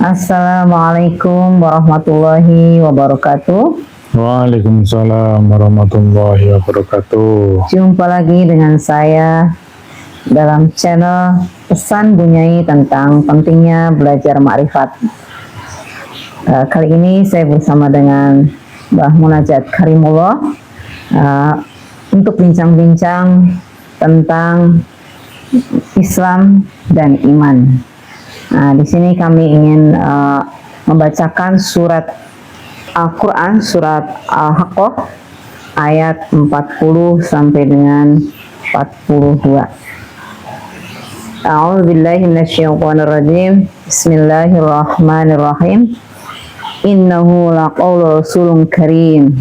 Assalamualaikum warahmatullahi wabarakatuh. Waalaikumsalam warahmatullahi wabarakatuh. Jumpa lagi dengan saya dalam channel Pesan Bunyai tentang pentingnya belajar ma'rifat. Kali ini saya bersama dengan Mbah Munajat Karimullah untuk bincang-bincang tentang Islam dan iman. Nah, di sini kami ingin membacakan surat Al-Quran, surat Al-Haqqah ayat 40 sampai dengan 42. A'udzubillahi minasyaitonirrajim. Bismillahirrahmanirrahim. Innahu laqawlu rasulun karim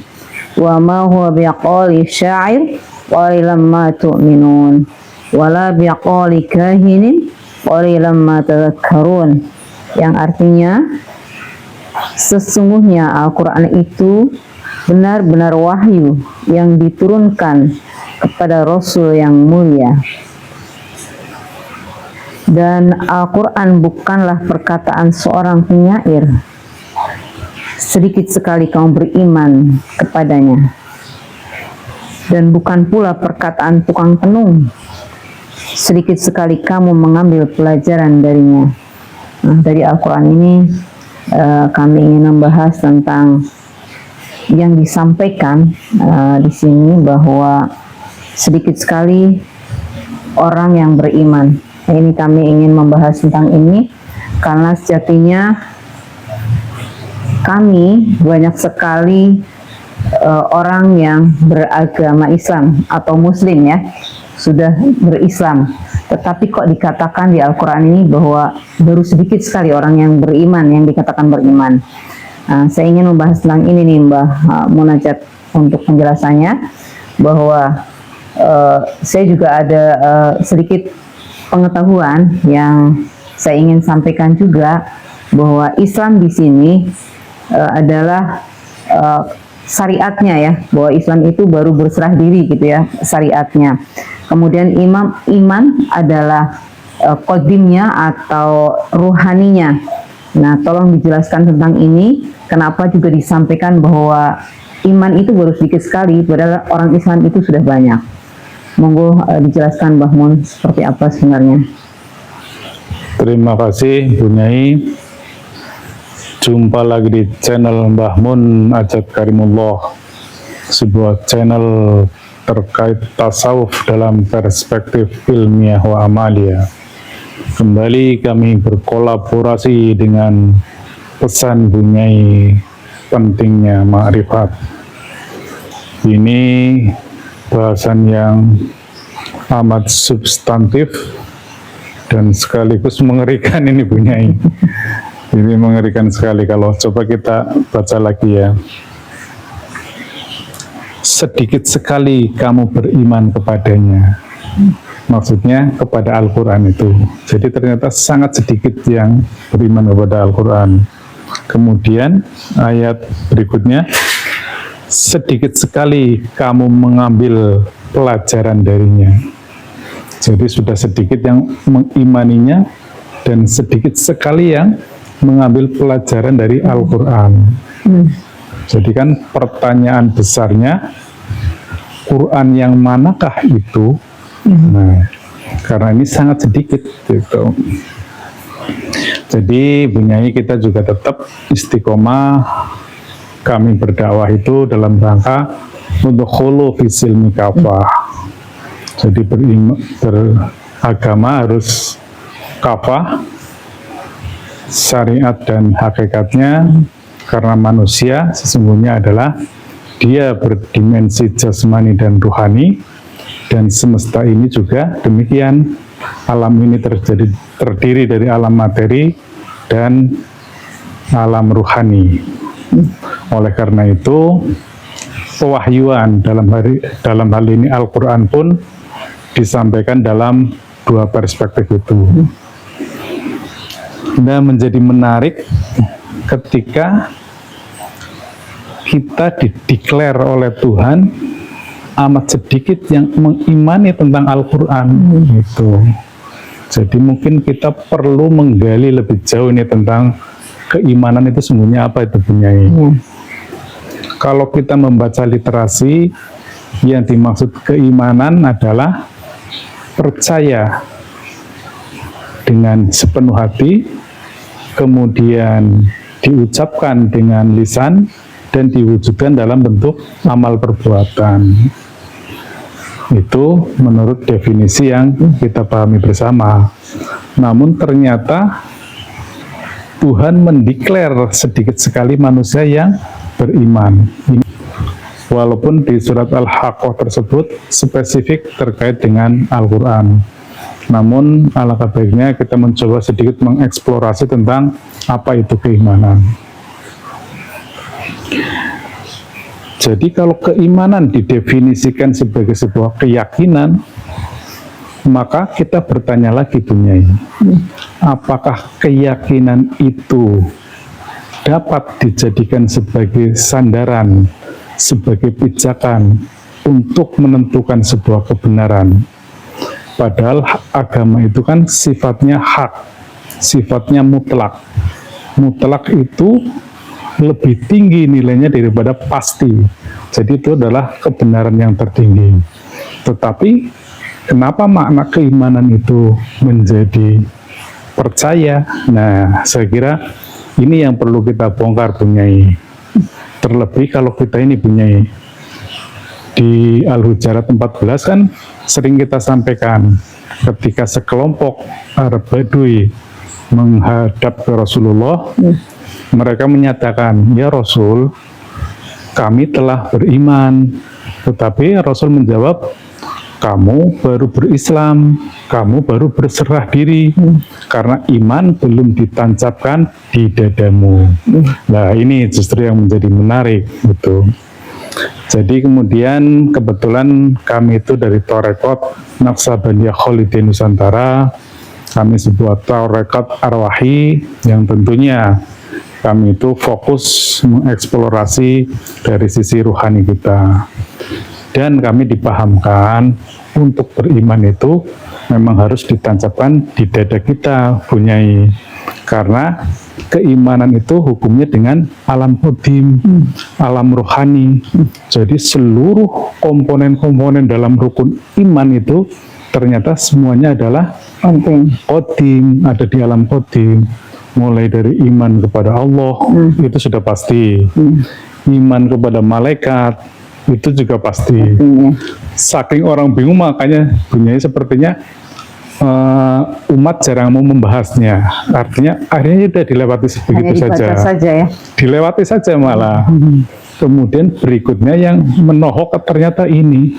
wa ma huwa biqauli sya'ir wa lamma tu'minun wala biqauli kahinin qalilan ma tadhakkarun, yang artinya sesungguhnya Al-Quran itu benar-benar wahyu yang diturunkan kepada Rasul yang mulia, dan Al-Quran bukanlah perkataan seorang penyair. Sedikit sekali kamu beriman kepadanya, dan bukan pula perkataan tukang tenung. Sedikit sekali kamu mengambil pelajaran darinya. Nah, dari Al-Quran ini kami ingin membahas tentang yang disampaikan di sini, bahwa sedikit sekali orang yang beriman. Nah, ini kami ingin membahas tentang ini karena sejatinya kami banyak sekali orang yang beragama Islam atau Muslim ya, sudah berislam, tetapi kok dikatakan di Al-Quran ini bahwa baru sedikit sekali orang yang beriman, yang dikatakan beriman. Saya ingin membahas tentang ini nih Mbah Munajat untuk penjelasannya, bahwa saya juga ada sedikit pengetahuan yang saya ingin sampaikan juga, bahwa Islam di sini adalah syariatnya ya, bahwa Islam itu baru berserah diri gitu ya, syariatnya. Kemudian iman adalah kodimnya atau ruhaninya. Nah, tolong dijelaskan tentang ini, kenapa juga disampaikan bahwa iman itu baru sedikit sekali, padahal orang Islam itu sudah banyak. Monggo dijelaskan Mbah Mun, seperti apa sebenarnya. Terima kasih Bunyai. Jumpa lagi di channel Mbah Munajat Karimullah, sebuah channel terkait tasawuf dalam perspektif ilmiah wa amalia. Kembali kami berkolaborasi dengan Pesan Bunyai pentingnya ma'rifat. Ini bahasan yang amat substantif dan sekaligus mengerikan ini Bunyai. Ini mengerikan sekali kalau coba kita baca lagi ya. Sedikit sekali kamu beriman kepadanya. Maksudnya kepada Al-Quran itu. Jadi ternyata sangat sedikit yang beriman kepada Al-Quran. Kemudian ayat berikutnya, sedikit sekali kamu mengambil pelajaran darinya. Jadi sudah sedikit yang mengimaninya dan sedikit sekali yang mengambil pelajaran dari Al-Quran. Jadi kan pertanyaan besarnya, Quran yang manakah itu? Nah, karena ini sangat sedikit gitu. Jadi Bunyai kita juga tetap istiqomah, kami berdakwah itu dalam rangka untuk khulu fisilmi kafah. Jadi beragama harus kafah, syariat dan hakikatnya, karena manusia sesungguhnya adalah dia berdimensi jasmani dan ruhani, dan semesta ini juga demikian. Alam ini terdiri dari alam materi dan alam ruhani. Oleh karena itu pewahyuan dalam hal ini Al-Quran pun disampaikan dalam dua perspektif itu. Nah, menjadi menarik ketika kita dideklar oleh Tuhan amat sedikit yang mengimani tentang Al-Quran itu. Jadi mungkin kita perlu menggali lebih jauh ini tentang keimanan itu sesungguhnya apa itu Bunyai. Ya. Kalau kita membaca literasi, yang dimaksud keimanan adalah percaya dengan sepenuh hati, kemudian diucapkan dengan lisan, dan diwujudkan dalam bentuk amal perbuatan. Itu menurut definisi yang kita pahami bersama. Namun ternyata Tuhan mendeklar sedikit sekali manusia yang beriman. Walaupun di surat Al-Haqqah tersebut spesifik terkait dengan Al-Quran. Namun alangkah baiknya kita mencoba sedikit mengeksplorasi tentang apa itu keimanan. Jadi kalau keimanan didefinisikan sebagai sebuah keyakinan, maka kita bertanya lagi Bunyai, apakah keyakinan itu dapat dijadikan sebagai sandaran, sebagai pijakan untuk menentukan sebuah kebenaran? Padahal agama itu kan sifatnya hak, sifatnya mutlak. Mutlak itu lebih tinggi nilainya daripada pasti. Jadi itu adalah kebenaran yang tertinggi. Tetapi kenapa makna keimanan itu menjadi percaya? Nah, saya kira ini yang perlu kita bongkar Bunyai. Terlebih kalau kita ini Bunyai, di Al-Hujarat 14 kan sering kita sampaikan ketika sekelompok Arab Badui menghadap ke Rasulullah, mereka menyatakan, ya Rasul, kami telah beriman. Tetapi Rasul menjawab, kamu baru berislam, kamu baru berserah diri, karena iman belum ditancapkan di dadamu. Nah ini justru yang menjadi menarik. Gitu. Jadi kemudian kebetulan kami itu dari Torekot Naksabandia Kholidin Nusantara, kami sebuah Torekot Arwahi yang tentunya kami itu fokus mengeksplorasi dari sisi ruhani kita. Dan kami dipahamkan untuk beriman itu memang harus ditancapkan di dada kita, Bunyai. Karena keimanan itu hukumnya dengan alam qadim, alam rohani. Jadi seluruh komponen-komponen dalam rukun iman itu ternyata semuanya adalah qadim, ada di alam qadim. Mulai dari iman kepada Allah, itu sudah pasti. Iman kepada malaikat, itu juga pasti. Saking orang bingung, makanya Bunyai sepertinya umat jarang mau membahasnya. Artinya akhirnya sudah dilewati begitu saja. Ya? Dilewati saja malah. Kemudian berikutnya yang menohok ternyata ini.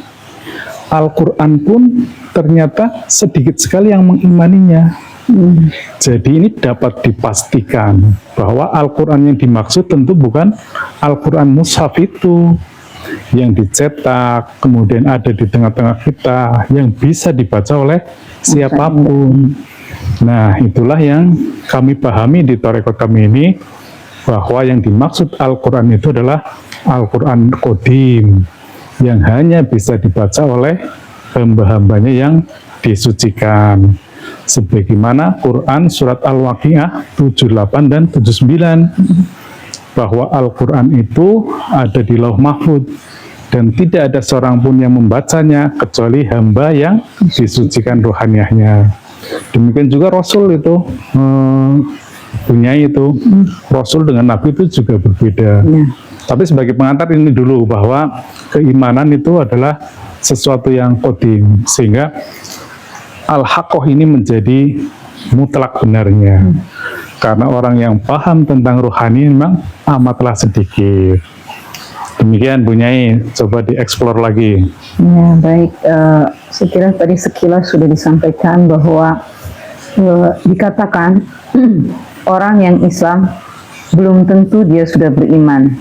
Al-Quran pun ternyata sedikit sekali yang mengimaninya. Jadi ini dapat dipastikan bahwa Al-Quran yang dimaksud tentu bukan Al-Quran mushaf itu yang dicetak, kemudian ada di tengah-tengah kita, yang bisa dibaca oleh siapapun. Nah, itulah yang kami pahami di Torekot kami ini, bahwa yang dimaksud Al-Quran itu adalah Al-Quran Qadim, yang hanya bisa dibaca oleh hamba-hambanya yang disucikan. Sebagaimana Quran surat Al-Waqiah 78 dan 79, bahwa Al-Quran itu ada di Lauh Mahfud dan tidak ada seorang pun yang membacanya kecuali hamba yang disucikan rohaniahnya. Demikian juga Rasul itu punya itu. Rasul dengan Nabi itu juga berbeda. Tapi sebagai pengantar ini dulu, bahwa keimanan itu adalah sesuatu yang qadim, sehingga Al-Haqqah ini menjadi mutlak benarnya. Karena orang yang paham tentang rohani memang amatlah sedikit. Demikian Bunyai, coba dieksplor lagi. Ya, baik. Saya kira tadi sekilas sudah disampaikan bahwa dikatakan orang yang Islam belum tentu dia sudah beriman.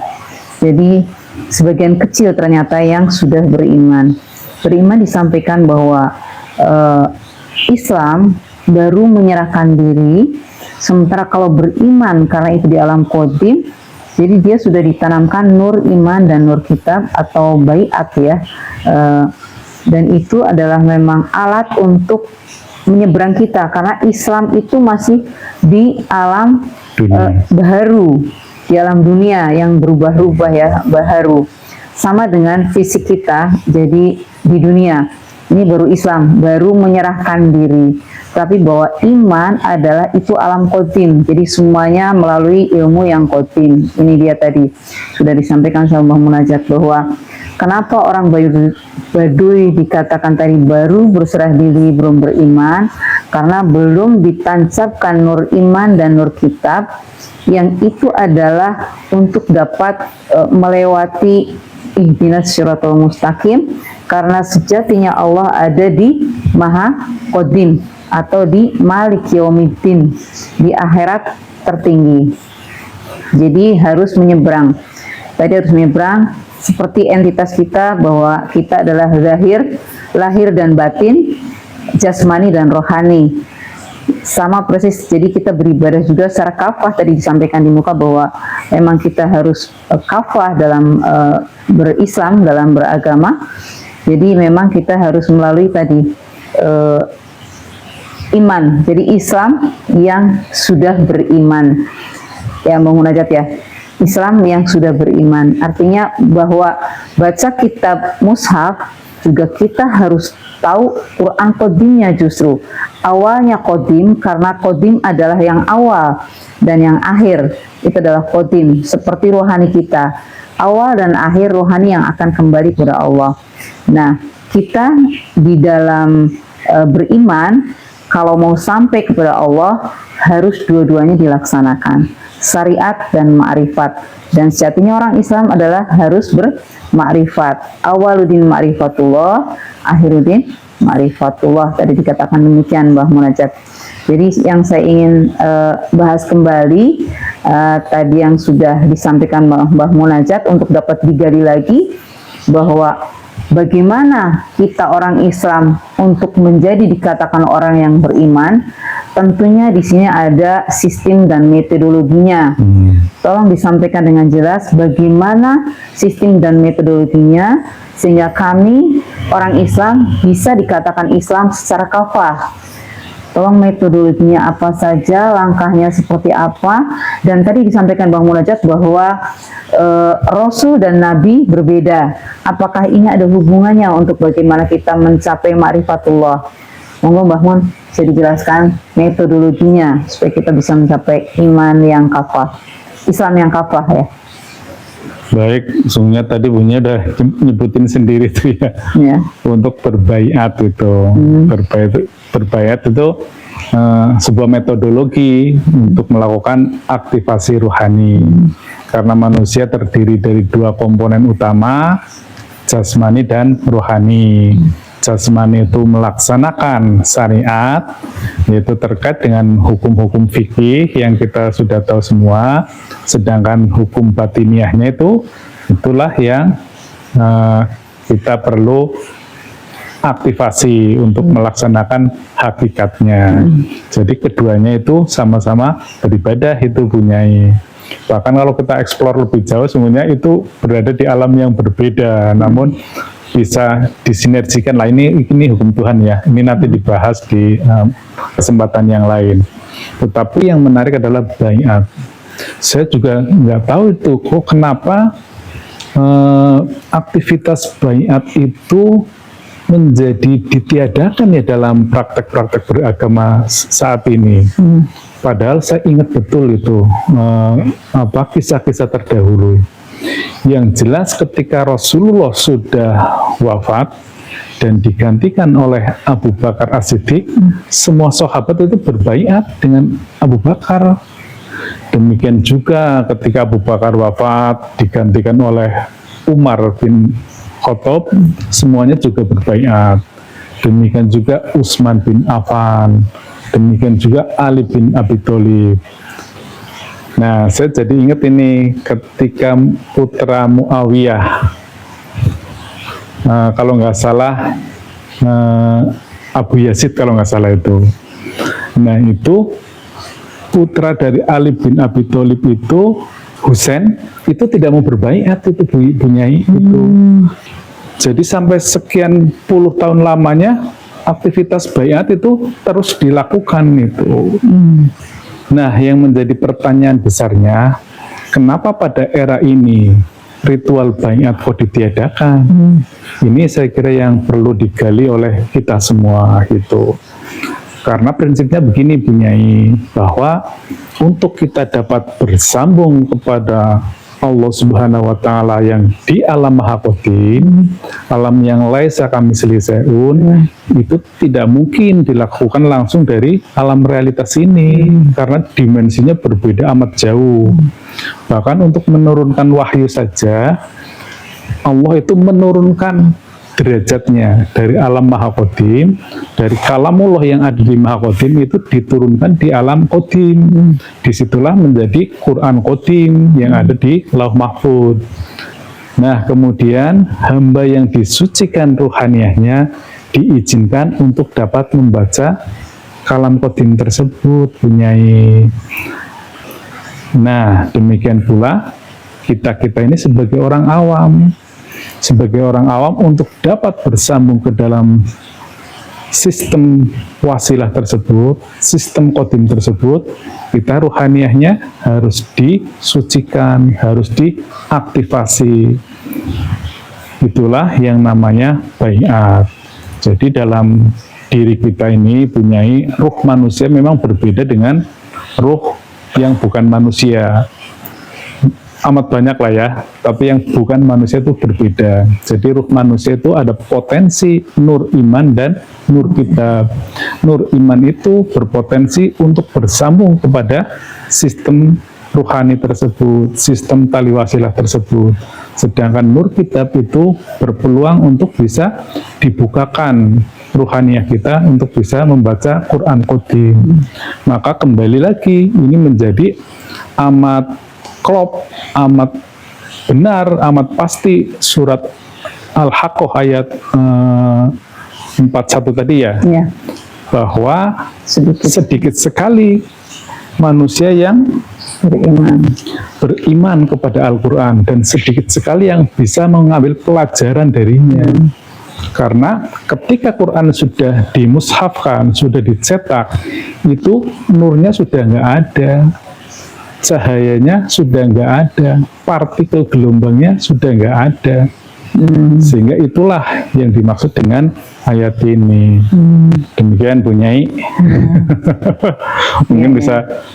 Jadi sebagian kecil ternyata yang sudah beriman. Beriman disampaikan bahwa Islam baru menyerahkan diri, sementara kalau beriman karena itu di alam qadim, jadi dia sudah ditanamkan nur iman dan nur kitab atau baiat ya. Dan itu adalah memang alat untuk menyeberang kita, karena Islam itu masih di alam Dunia. baharu, di alam dunia yang berubah-ubah ya, baharu. Sama dengan fisik kita, jadi di dunia ini baru Islam, baru menyerahkan diri. Tapi bahwa iman adalah itu alam qadim, jadi semuanya melalui ilmu yang qadim. Ini dia tadi sudah disampaikan sama Mbah Munajat bahwa kenapa orang Baduy dikatakan tadi baru berserah diri, belum beriman, karena belum ditancapkan nur iman dan nur kitab, yang itu adalah untuk dapat melewati ihdinas syiratal mustaqim, karena sejatinya Allah ada di Maha Qadim atau di Malik Yaumiddin, di akhirat tertinggi. Jadi harus menyeberang. Tadi harus menyeberang seperti entitas kita, bahwa kita adalah lahir dan batin, jasmani dan rohani. Sama persis, jadi kita beribadah juga secara kafah. Tadi disampaikan di muka bahwa memang kita harus kafah dalam berislam, dalam beragama. Jadi memang kita harus melalui tadi iman, jadi Islam yang sudah beriman ya, Mbah Munajat ya, Islam yang sudah beriman, artinya bahwa baca kitab mushaf juga kita harus tahu Quran qadimnya. Justru awalnya qadim, karena qadim adalah yang awal, dan yang akhir itu adalah qadim. Seperti rohani kita, awal dan akhir rohani yang akan kembali kepada Allah. Nah, kita di dalam beriman, kalau mau sampai kepada Allah, harus dua-duanya dilaksanakan, syariat dan ma'rifat. Dan sejatinya orang Islam adalah harus bermakrifat. Awaludin ma'rifatullah, akhiruddin ma'rifatullah. Tadi dikatakan demikian Mbah Munajat. Jadi yang saya ingin bahas kembali, tadi yang sudah disampaikan Mbah Munajat, untuk dapat digali lagi bahwa bagaimana kita orang Islam untuk menjadi dikatakan orang yang beriman. Tentunya di sini ada sistem dan metodologinya. Tolong disampaikan dengan jelas bagaimana sistem dan metodologinya, sehingga kami orang Islam bisa dikatakan Islam secara kafah. Tolong metodologinya apa saja, langkahnya seperti apa. Dan tadi disampaikan Mbah Munajat bahwa Rasul dan Nabi berbeda. Apakah ini ada hubungannya untuk bagaimana kita mencapai ma'rifatullah? Monggo Mbah Mun, bisa dijelaskan metodologinya supaya kita bisa mencapai iman yang kafah, Islam yang kafah ya. Baik, sungguhnya tadi punya udah nyebutin sendiri tuh ya. Untuk berbaiat itu, berbaiat itu sebuah metodologi untuk melakukan aktivasi rohani. Karena manusia terdiri dari dua komponen utama, jasmani dan rohani. Jasmani itu melaksanakan syariat, yaitu terkait dengan hukum-hukum fikih yang kita sudah tahu semua. Sedangkan hukum batiniahnya itulah yang kita perlu aktivasi untuk melaksanakan hakikatnya. Jadi keduanya itu sama-sama beribadah itu Bunyai. Bahkan kalau kita eksplor lebih jauh, semuanya itu berada di alam yang berbeda, namun bisa disinergikan lah. Ini hukum Tuhan ya, ini nanti dibahas di kesempatan yang lain. Tetapi yang menarik adalah baiat. Saya juga nggak tahu itu kok kenapa aktivitas baiat itu menjadi ditiadakan ya dalam praktek-praktek beragama saat ini. Padahal saya ingat betul itu kisah-kisah terdahulu. Yang jelas ketika Rasulullah sudah wafat dan digantikan oleh Abu Bakar As-Siddiq, semua sahabat itu berbaiat dengan Abu Bakar. Demikian juga ketika Abu Bakar wafat digantikan oleh Umar bin Khattab, semuanya juga berbaiat. Demikian juga Utsman bin Affan, demikian juga Ali bin Abi Thalib. Nah, saya jadi ingat ini ketika putra Muawiyah, kalau nggak salah Abu Yazid kalau nggak salah itu. Nah, itu putra dari Ali bin Abi Thalib itu, Husain, itu tidak mau berbaiat itu Bunyai itu. Jadi sampai sekian puluh tahun lamanya aktivitas baiat itu terus dilakukan itu. Nah, yang menjadi pertanyaan besarnya, kenapa pada era ini ritual baiat kok ditiadakan? Ini saya kira yang perlu digali oleh kita semua gitu. Karena prinsipnya begini Bu Nyai, bahwa untuk kita dapat bersambung kepada Allah Subhanahu wa Ta'ala yang di alam Maha Qadim, alam yang laisa kamitslihi syai'un, itu tidak mungkin dilakukan langsung dari alam realitas ini, karena dimensinya berbeda amat jauh. Bahkan untuk menurunkan wahyu saja, Allah itu menurunkan derajatnya dari alam Maha Qadim, dari kalamullah yang ada di Maha Qadim itu diturunkan di alam Qadim. Disitulah menjadi Quran Qadim yang ada di Lauh Mahfud. Nah, kemudian hamba yang disucikan ruhaniyahnya diizinkan untuk dapat membaca kalam Qadim tersebut, Bunyai. Nah, demikian pula kita-kita ini sebagai orang awam. Sebagai orang awam untuk dapat bersambung ke dalam sistem wasilah tersebut, sistem qadim tersebut, kita ruhaniyahnya harus disucikan, harus diaktifasi. Itulah yang namanya baiat. Jadi dalam diri kita ini punyai ruh manusia memang berbeda dengan ruh yang bukan manusia. Amat banyak lah ya, tapi yang bukan manusia itu berbeda. Jadi ruh manusia itu ada potensi nur iman dan nur kitab. Nur iman itu berpotensi untuk bersambung kepada sistem ruhani tersebut, sistem tali wasilah tersebut. Sedangkan nur kitab itu berpeluang untuk bisa dibukakan ruhaniyah kita untuk bisa membaca Quran Qadim. Maka kembali lagi, ini menjadi amat klop, amat benar, amat pasti surat Al-Haqqah ayat 41 tadi ya, bahwa sedikit sekali manusia yang beriman kepada Al-Quran dan sedikit sekali yang bisa mengambil pelajaran darinya. Karena ketika Quran sudah dimushafkan, sudah dicetak, itu nurnya sudah nggak ada, cahayanya sudah nggak ada, partikel gelombangnya sudah nggak ada. Sehingga itulah yang dimaksud dengan ayat ini. Demikian Bu Nyai. Mungkin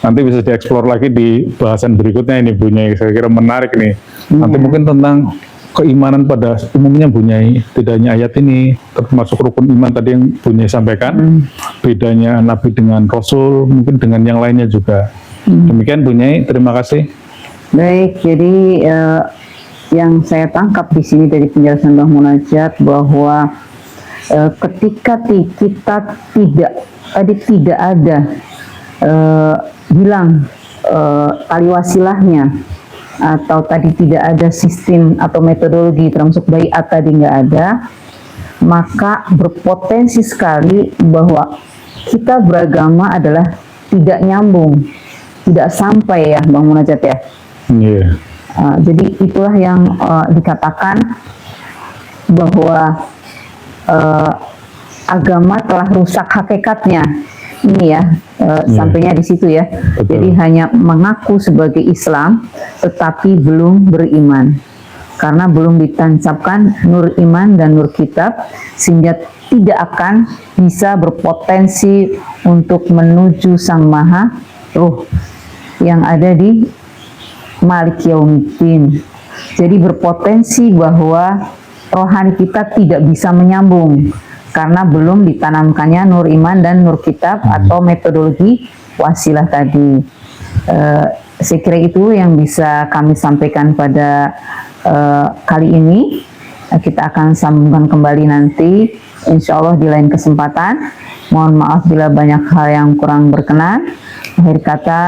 nanti bisa dieksplor lagi di bahasan berikutnya ini Bu Nyai. Saya kira menarik nih. Nanti mungkin tentang keimanan pada umumnya Bu Nyai, tidak hanya ayat ini, termasuk rukun iman tadi yang Bu Nyai sampaikan, bedanya Nabi dengan Rasul, mungkin dengan yang lainnya juga. Demikian Bu Nyai, terima kasih. Baik, jadi yang saya tangkap di sini dari penjelasan Mbah Munajat bahwa ketika kita tidak ada hilang tali wasilahnya, atau tadi tidak ada sistem atau metodologi termasuk baiat tadi nggak ada, maka berpotensi sekali bahwa kita beragama adalah tidak nyambung, tidak sampai ya Bang Munajat ya. Jadi itulah yang dikatakan bahwa agama telah rusak hakikatnya. Ini ya, sampainya di situ ya. Betul. Jadi hanya mengaku sebagai Islam tetapi belum beriman. Karena belum ditancapkan nur iman dan nur kitab, sehingga tidak akan bisa berpotensi untuk menuju Sang Maha Ruh yang ada di Malik Yaumiddin. Jadi berpotensi bahwa rohani kita tidak bisa menyambung karena belum ditanamkannya nur iman dan nur kitab atau metodologi wasilah tadi. Saya kira itu yang bisa kami sampaikan pada kali ini. Kita akan sambungkan kembali nanti insya Allah di lain kesempatan. Mohon maaf bila banyak hal yang kurang berkenan. Akhir kata,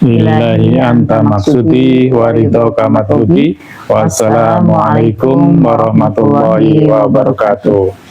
Ilahi anta maksudi waridhoka matlubi. Wassalamualaikum warahmatullahi wabarakatuh.